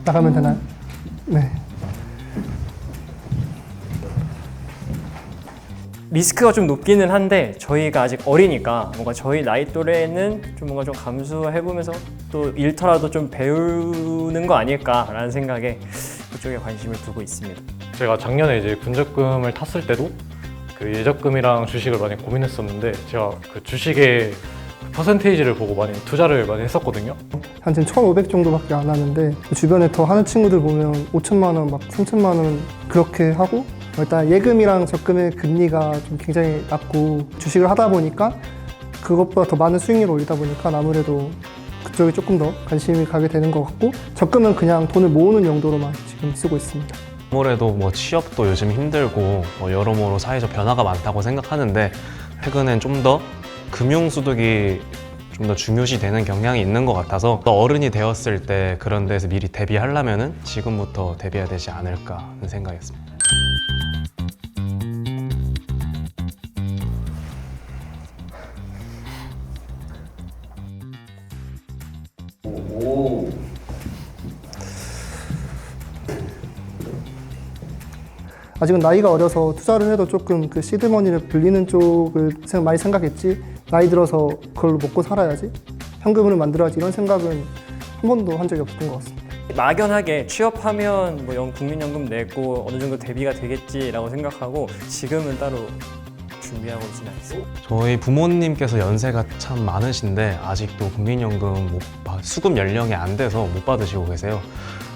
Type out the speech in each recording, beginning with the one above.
나가면 되나요? 네. 리스크가 좀 높기는 한데 저희가 아직 어리니까 뭔가 저희 나이 또래는 좀 뭔가 좀 감수해보면서 또 일터라도 좀 배우는 거 아닐까라는 생각에 그쪽에 관심을 두고 있습니다. 제가 작년에 이제 군적금을 탔을 때도 그 예적금이랑 주식을 많이 고민했었는데 제가 그 주식의 퍼센테이지를 보고 많이 투자를 많이 했었거든요. 한 지금 1,500 정도밖에 안 하는데 주변에 더 하는 친구들 보면 5천만 원, 막 3천만 원 그렇게 하고 일단 예금이랑 적금의 금리가 좀 굉장히 낮고 주식을 하다 보니까 그것보다 더 많은 수익률을 올리다 보니까 아무래도 그쪽에 조금 더 관심이 가게 되는 것 같고 적금은 그냥 돈을 모으는 용도로만 지금 쓰고 있습니다. 아무래도 뭐 취업도 요즘 힘들고 뭐 여러모로 사회적 변화가 많다고 생각하는데 최근엔 좀 더 금융소득이 좀 더 중요시 되는 경향이 있는 것 같아서 또 어른이 되었을 때 그런 데서 미리 대비하려면은 지금부터 대비해야 되지 않을까 하는 생각이었습니다. 아직은 나이가 어려서 투자를 해도 조금 그 시드머니를 불리는 쪽을 많이 생각했지 나이 들어서 그걸로 먹고 살아야지 현금으로 만들어야지 이런 생각은 한 번도 한 적이 없었던 것 같습니다. 막연하게 취업하면 뭐 국민연금 내고 어느 정도 대비가 되겠지라고 생각하고 지금은 따로 준비하고 있지는 않습니다. 저희 부모님께서 연세가 참 많으신데 아직도 국민연금 수급 연령이 안 돼서 못 받으시고 계세요.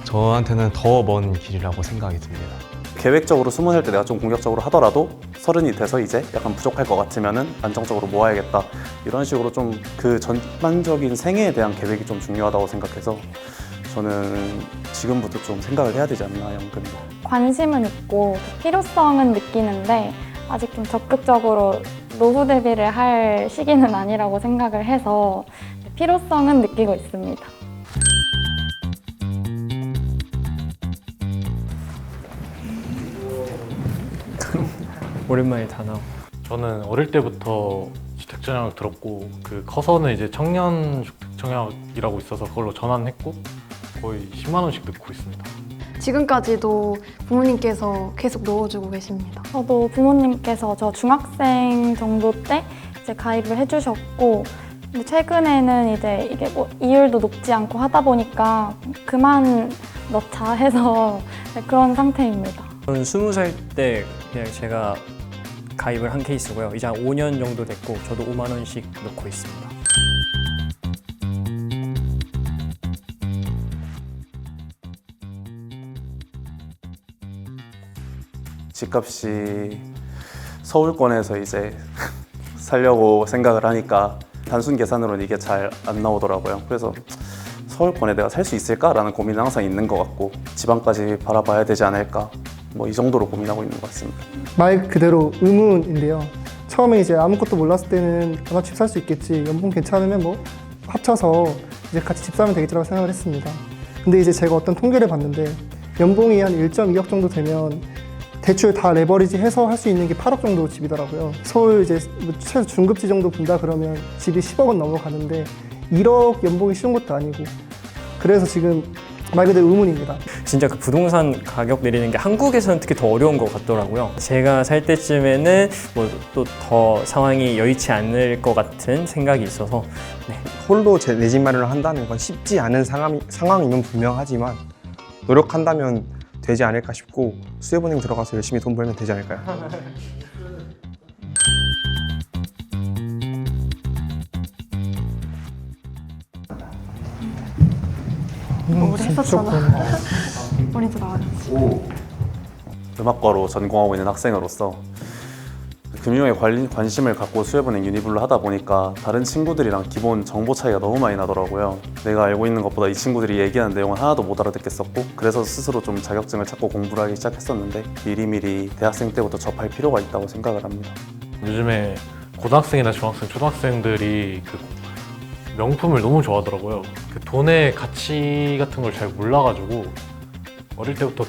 저한테는 더 먼 길이라고 생각이 듭니다. 계획적으로 20살 때 내가 좀 공격적으로 하더라도 30이 돼서 이제 약간 부족할 것 같으면은 안정적으로 모아야겠다 이런 식으로 좀 그 전반적인 생애에 대한 계획이 좀 중요하다고 생각해서 저는 지금부터 좀 생각을 해야 되지 않나 연금이. 관심은 있고 필요성은 느끼는데 아직 좀 적극적으로 노후 대비를 할 시기는 아니라고 생각을 해서 필요성은 느끼고 있습니다. 오랜만에 다 나오고. 저는 어릴 때부터 주택청약을 들었고 그 커서는 이제 청년 주택청약이라고 있어서 그걸로 전환했고 거의 10만 원씩 넣고 있습니다. 지금까지도 부모님께서 계속 넣어주고 계십니다. 저도 부모님께서 저 중학생 정도 때 이제 가입을 해주셨고 근데 최근에는 이제 이게 뭐 이율도 높지 않고 하다 보니까 그만 넣자 해서 그런 상태입니다. 저는 20살 때 그냥 제가 가입을 한 케이스고요. 이제 한 5년 정도 됐고 저도 5만 원씩 넣고 있습니다. 집값이 서울권에서 이제 살려고 생각을 하니까 단순 계산으로는 이게 잘 안 나오더라고요. 그래서 서울권에 내가 살 수 있을까라는 고민은 항상 있는 것 같고 지방까지 바라봐야 되지 않을까 뭐 이 정도로 고민하고 있는 것 같습니다. 말 그대로 의문인데요. 처음에 이제 아무것도 몰랐을 때는 아마 집 살 수 있겠지 연봉 괜찮으면 뭐 합쳐서 이제 같이 집 사면 되겠지라고 생각을 했습니다. 근데 이제 제가 어떤 통계를 봤는데 연봉이 한 1.2억 정도 되면 대출 다 레버리지 해서 할 수 있는 게 8억 정도 집이더라고요. 서울 이제 최소 중급지 정도 본다 그러면 집이 10억은 넘어가는데 1억 연봉이 쉬운 것도 아니고 그래서 지금 말 그대로 의문입니다. 진짜 그 부동산 가격 내리는 게 한국에서는 특히 더 어려운 것 같더라고요. 제가 살 때쯤에는 뭐 또 더 상황이 여의치 않을 것 같은 생각이 있어서 홀로 내 집 마련을 한다는 건 쉽지 않은 상황임은 분명하지만 노력한다면 되지 않을까 싶고 수협은행 들어가서 열심히 돈 벌면 되지 않을까요? 우리 했었잖아. 우리도 나왔지. 음악과로 전공하고 있는 학생으로서 금융에 관심을 갖고 수협은행 유니블로 하다 보니까 다른 친구들이랑 기본 정보 차이가 너무 많이 나더라고요. 내가 알고 있는 것보다 이 친구들이 얘기하는 내용은 하나도 못 알아듣겠었고 그래서 스스로 좀 자격증을 찾고 공부를 하기 시작했었는데 미리미리 대학생 때부터 접할 필요가 있다고 생각을 합니다. 요즘에 고등학생이나 중학생, 초등학생들이 그 명품을 너무 좋아하더라고요. 그 돈의 가치 같은 걸 잘 몰라가지고 어릴 때부터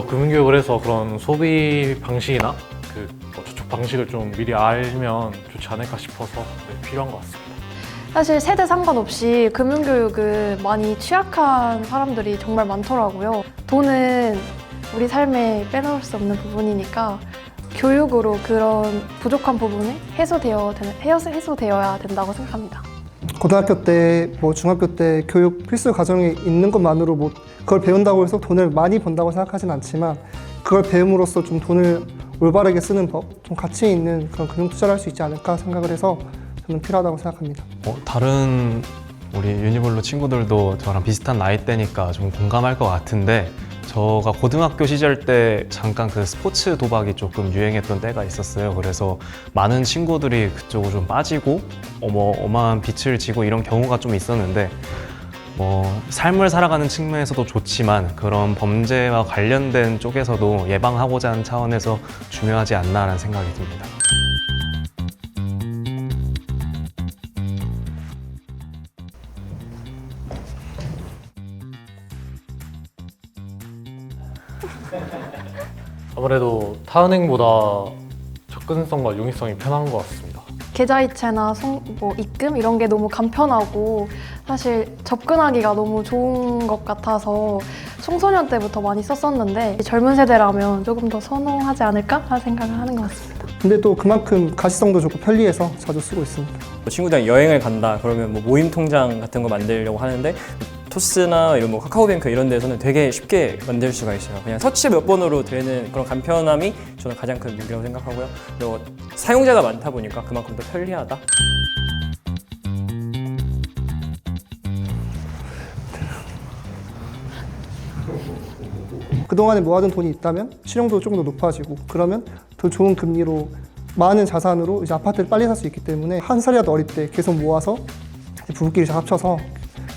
금융교육을 해서 그런 소비 방식이나 그 저축 방식을 좀 미리 알면 좋지 않을까 싶어서 필요한 것 같습니다. 사실 세대 상관없이 금융교육은 많이 취약한 사람들이 정말 많더라고요. 돈은 우리 삶에 빼놓을 수 없는 부분이니까 교육으로 그런 부족한 부분이 해소되어야 된다고 생각합니다. 고등학교 때, 뭐 중학교 때 교육 필수 과정에 있는 것만으로 뭐 그걸 배운다고 해서 돈을 많이 번다고 생각하진 않지만 그걸 배움으로써 좀 돈을 올바르게 쓰는 법, 좀 가치 있는 그런 금융 투자를 할 수 있지 않을까 생각을 해서 저는 필요하다고 생각합니다. 다른 우리 유니볼로 친구들도 저랑 비슷한 나이대니까 좀 공감할 것 같은데 저가 고등학교 시절 때 잠깐 그 스포츠 도박이 조금 유행했던 때가 있었어요. 그래서 많은 친구들이 그쪽으로 좀 빠지고 어마어마한 빚을 지고 이런 경우가 좀 있었는데 삶을 살아가는 측면에서도 좋지만 그런 범죄와 관련된 쪽에서도 예방하고자 하는 차원에서 중요하지 않나라는 생각이 듭니다. 아무래도 타은행보다 접근성과 용이성이 편한 것 같습니다. 계좌이체나 입금 이런 게 너무 간편하고 사실 접근하기가 너무 좋은 것 같아서 청소년 때부터 많이 썼었는데 젊은 세대라면 조금 더 선호하지 않을까 하는 생각을 하는 것 같습니다. 근데 또 그만큼 가시성도 좋고 편리해서 자주 쓰고 있습니다. 친구들이랑 여행을 간다 그러면 뭐 모임 통장 같은 거 만들려고 하는데 토스나 이런 뭐 카카오뱅크 이런 데서는 되게 쉽게 만들 수가 있어요. 그냥 터치 몇 번으로 되는 그런 간편함이 저는 가장 큰 무기라고 생각하고요. 그리고 사용자가 많다 보니까 그만큼 더 편리하다. 그동안에 모아둔 돈이 있다면 실용도도 조금 더 높아지고 그러면 더 좋은 금리로 많은 자산으로 이제 아파트를 빨리 살 수 있기 때문에 한 살이라도 어릴 때 계속 모아서 부부끼리 잘 합쳐서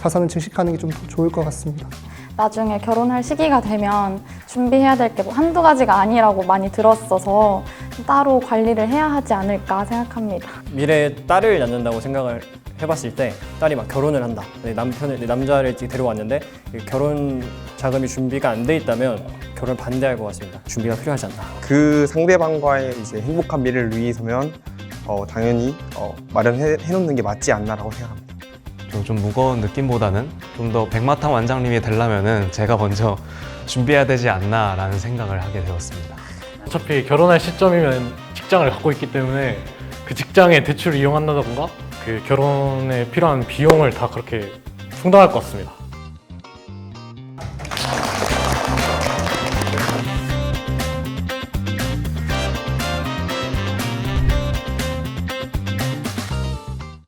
자산을 증식하는 게 좀 좋을 것 같습니다. 나중에 결혼할 시기가 되면 준비해야 될 게 뭐 한두 가지가 아니라고 많이 들었어서 따로 관리를 해야 하지 않을까 생각합니다. 미래에 딸을 낳는다고 생각을 해봤을 때 딸이 막 결혼을 한다. 내 남자를 데려왔는데 결혼 자금이 준비가 안 돼 있다면 결혼 반대할 것 같습니다. 준비가 필요하지 않나. 그 상대방과의 이제 행복한 미래를 위해서면 당연히 마련해 놓는 게 맞지 않나라고 생각합니다. 좀 무거운 느낌보다는 좀 더 백마탄 원장님이 되려면은 제가 먼저 준비해야 되지 않나라는 생각을 하게 되었습니다. 어차피 결혼할 시점이면 직장을 갖고 있기 때문에 그 직장의 대출을 이용한다던가 그 결혼에 필요한 비용을 다 그렇게 충당할 것 같습니다.